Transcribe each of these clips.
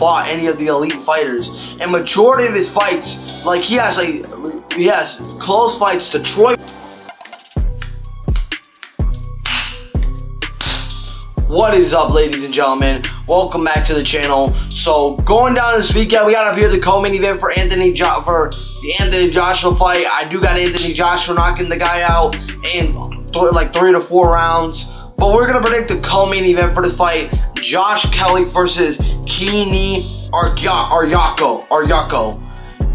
fought any of the elite fighters, and majority of his fights, like he has close fights to Troy. What is up, ladies and gentlemen? Welcome back to the channel. So going down this weekend, we got up here the co-main event for the Anthony Joshua fight. I do got Anthony Joshua knocking the guy out in like 3 to 4 rounds. But we're gonna predict the co-main event for this fight: Josh Kelly versus Caoimhin Agyarko.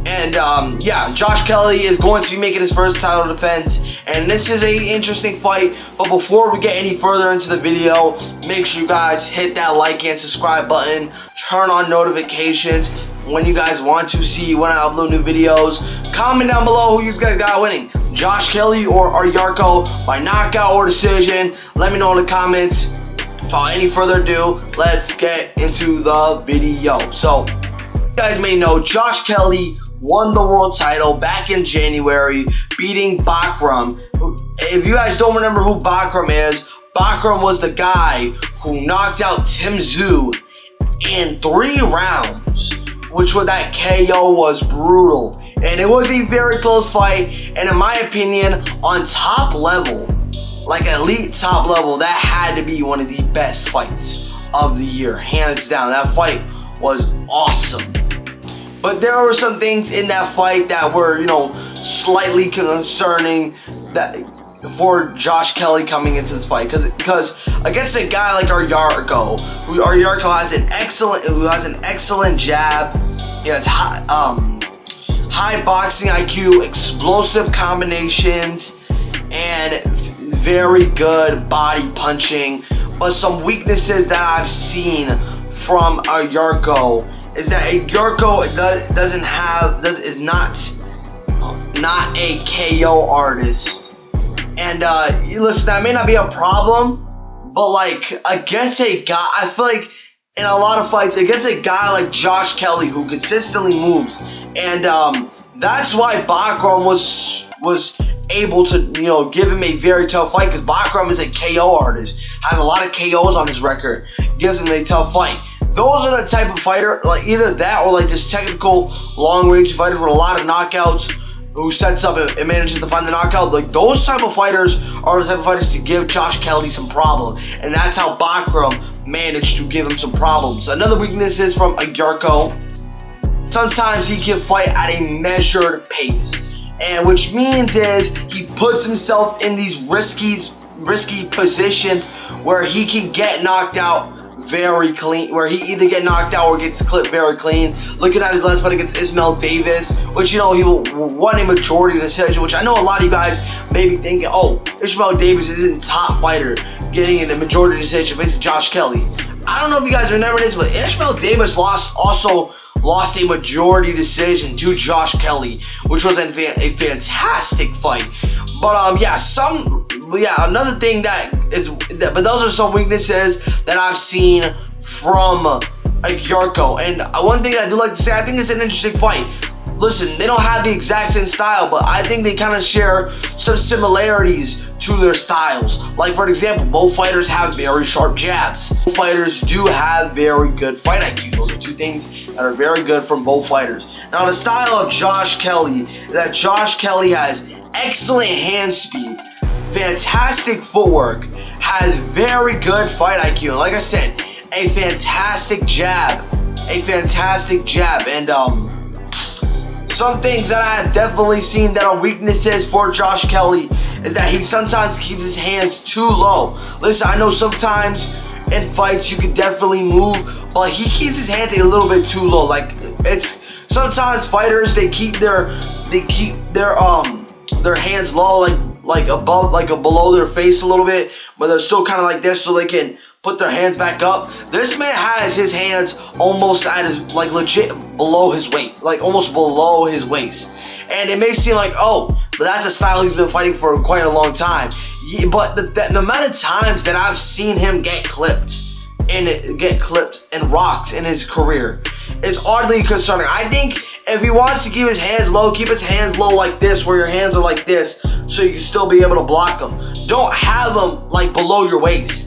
And yeah, Josh Kelly is going to be making his first title defense, and this is an interesting fight. But before we get any further into the video, make sure you guys hit that like and subscribe button, turn on notifications when you guys want to see when I upload new videos. Comment down below who you guys got winning, Josh Kelly or Agyarko, by knockout or decision. Let me know in the comments. Without any further ado, let's get into the video. So, you guys may know Josh Kelly won the world title back in January, beating Bakram. If you guys don't remember who Bakram is, Bakram was the guy who knocked out Tim Tszyu in 3 rounds, which was that KO was brutal. And it was a very close fight, and in my opinion, on top level, like elite top level, that had to be one of the best fights of the year, hands down. That fight was awesome. But there were some things in that fight that were, you know, slightly concerning that for Josh Kelly coming into this fight, because against a guy like Agyarko, Agyarko has an excellent jab. He has high boxing IQ, explosive combinations, and very good body punching. But some weaknesses that I've seen from Agyarko is that Agyarko is not a KO artist. And listen, that may not be a problem, but like against a guy, I feel like in a lot of fights against a guy like Josh Kelly who consistently moves, and that's why Bakram was able to, you know, give him a very tough fight, because Bakram is a KO artist, has a lot of KOs on his record, gives him a tough fight. Those are the type of fighter, like either that or like this technical long-range fighter with a lot of knockouts, who sets up and manages to find the knockout. Like those type of fighters are the type of fighters to give Josh Kelly some problem, and that's how Bakram managed to give him some problems. Another weakness is from Agyarko. Sometimes he can fight at a measured pace, and which means is he puts himself in these risky positions where he can get knocked out very clean, where he either get knocked out or gets clipped very clean. Looking at his last fight against Ismail Davis, which, you know, he won a majority decision, which I know a lot of you guys may be thinking, oh, Ismail Davis isn't top fighter getting in a majority decision facing Josh Kelly. I don't know if you guys remember this, but Ismail Davis also lost a majority decision to Josh Kelly, which was a fantastic fight. But another thing but those are some weaknesses that I've seen from Agyarko. And one thing I do like to say, I think it's an interesting fight. Listen, they don't have the exact same style, but I think they kind of share some similarities to their styles. Like, for example, both fighters have very sharp jabs. Both fighters do have very good fight IQ. Those are two things that are very good from both fighters. Now, the style of Josh Kelly is that Josh Kelly has excellent hand speed, fantastic footwork, has very good fight IQ, and like I said, a fantastic jab, and some things that I have definitely seen that are weaknesses for Josh Kelly is that he sometimes keeps his hands too low. Listen, I know sometimes in fights you can definitely move, but he keeps his hands a little bit too low. Like, it's sometimes fighters, they keep their hands low, like above, like below their face a little bit, but they're still kind of like this so they can put their hands back up. This man has his hands almost at his, like legit below his weight, like almost below his waist. And it may seem like, oh, but that's a style he's been fighting for quite a long time. Yeah, but the amount of times that I've seen him get clipped and rocked in his career is oddly concerning. I think if he wants to keep his hands low, keep his hands low like this, where your hands are like this, so you can still be able to block them. Don't have them like below your waist.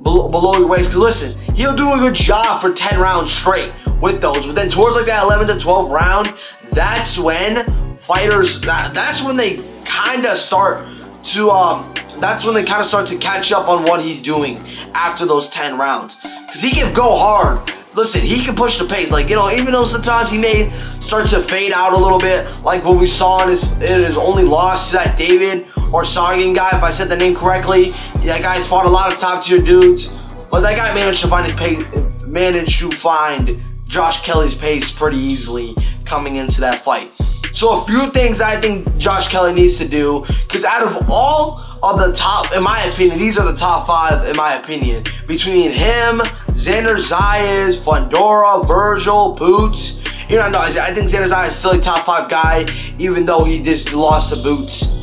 Below your waist. Because listen, he'll do a good job for 10 rounds straight with those. But then towards like that 11 to 12 round, that's when fighters, that's when they kind of start to catch up on what he's doing after those 10 rounds. Because he can go hard. Listen, he can push the pace. Like, you know, even though sometimes he may start to fade out a little bit, like what we saw in his only loss to that David Avanesyan guy, if I said the name correctly. That guy's fought a lot of top tier dudes, but that guy managed to find his pace, managed to find Josh Kelly's pace pretty easily coming into that fight. So a few things I think Josh Kelly needs to do, because out of all of the top, in my opinion, these are the top 5 in my opinion, between him, Xander Zayas, Fundora, Virgil, Boots. You know, I think Xander Zayas is still a top 5 guy, even though he just lost to Boots.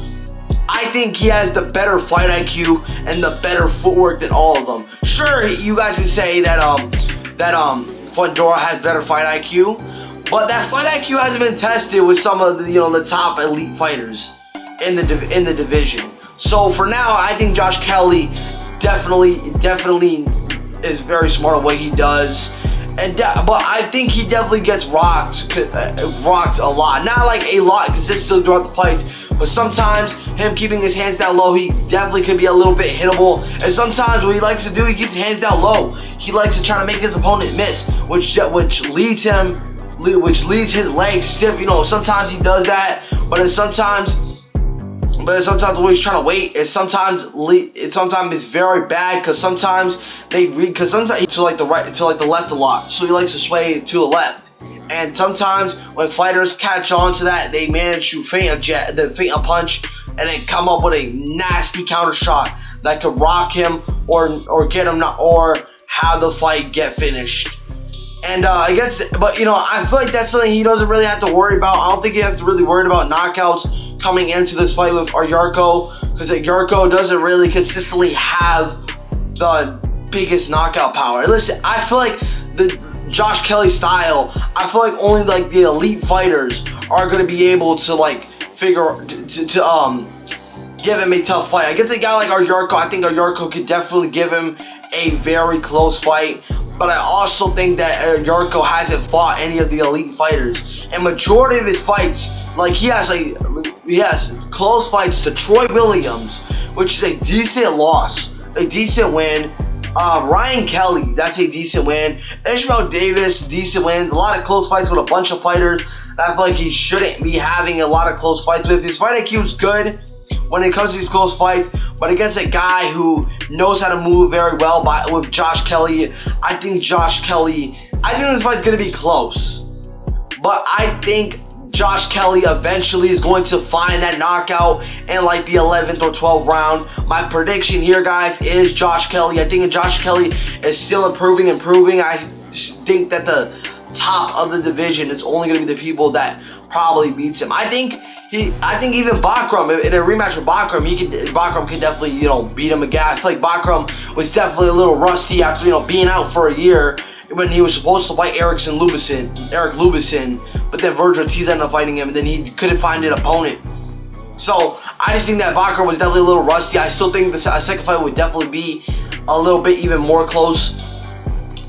I think he has the better fight IQ and the better footwork than all of them. Sure, you guys can say that Fundora has better fight IQ, but that fight IQ hasn't been tested with some of the, you know, the top elite fighters in the division. So for now, I think Josh Kelly definitely is very smart at what he does. But I think he definitely gets rocked a lot. Not like a lot consistently throughout the fight, but sometimes him keeping his hands down low, he definitely could be a little bit hittable. And sometimes what he likes to do, he keeps his hands down low. He likes to try to make his opponent miss, which leads his legs stiff. You know, sometimes he does that, but sometimes when he's trying to wait, it's sometimes it's very bad, because sometimes to like the right, to like the left a lot, so he likes to sway to the left. And sometimes when fighters catch on to that, they manage to feint a punch and then come up with a nasty counter shot that could rock him or get him or have the fight get finished. And but you know, I feel like that's something he doesn't really have to worry about. I don't think he has to really worry about knockouts coming into this fight with Agyarko, because Agyarko doesn't really consistently have the biggest knockout power. Listen, I feel like the Josh Kelly style, I feel like only like the elite fighters are gonna be able to like give him a tough fight. Against a guy like Agyarko, I think Agyarko could definitely give him a very close fight. But I also think that Agyarko hasn't fought any of the elite fighters. And majority of his fights, like he has close fights to Troy Williams, which is a decent loss, a decent win. Ryan Kelly, that's a decent win. Ishmael Davis, decent wins. A lot of close fights with a bunch of fighters that I feel like he shouldn't be having a lot of close fights with. His fight IQ is good when it comes to these close fights, but against a guy who knows how to move very well with Josh Kelly, I think this fight's gonna be close. But I think Josh Kelly eventually is going to find that knockout in like the 11th or 12th round. My prediction here, guys, is Josh Kelly. I think Josh Kelly is still improving. I think that the top of the division is only going to be the people that probably beats him. I think even Bakram, in a rematch with Bakram, Bakram could definitely, you know, beat him again. I feel like Bakram was definitely a little rusty after, you know, being out for a year when he was supposed to fight Eric Lubison, but then Virgil Ortiz ended up fighting him, and then he couldn't find an opponent. So I just think that Bakram was definitely a little rusty. I still think the second fight would definitely be a little bit even more close.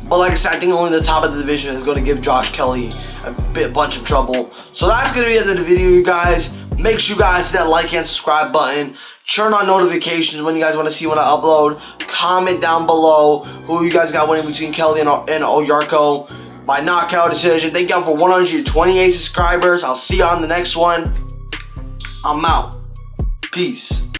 But like I said, I think only the top of the division is going to give Josh Kelly a bunch of trouble. So that's going to be the end of the video, you guys. Make sure you guys hit that like and subscribe button. Turn on notifications when you guys want to see when I upload. Comment down below who you guys got winning between Kelly and Agyarko by knockout decision. Thank y'all for 128 subscribers. I'll see you on the next one. I'm out. Peace.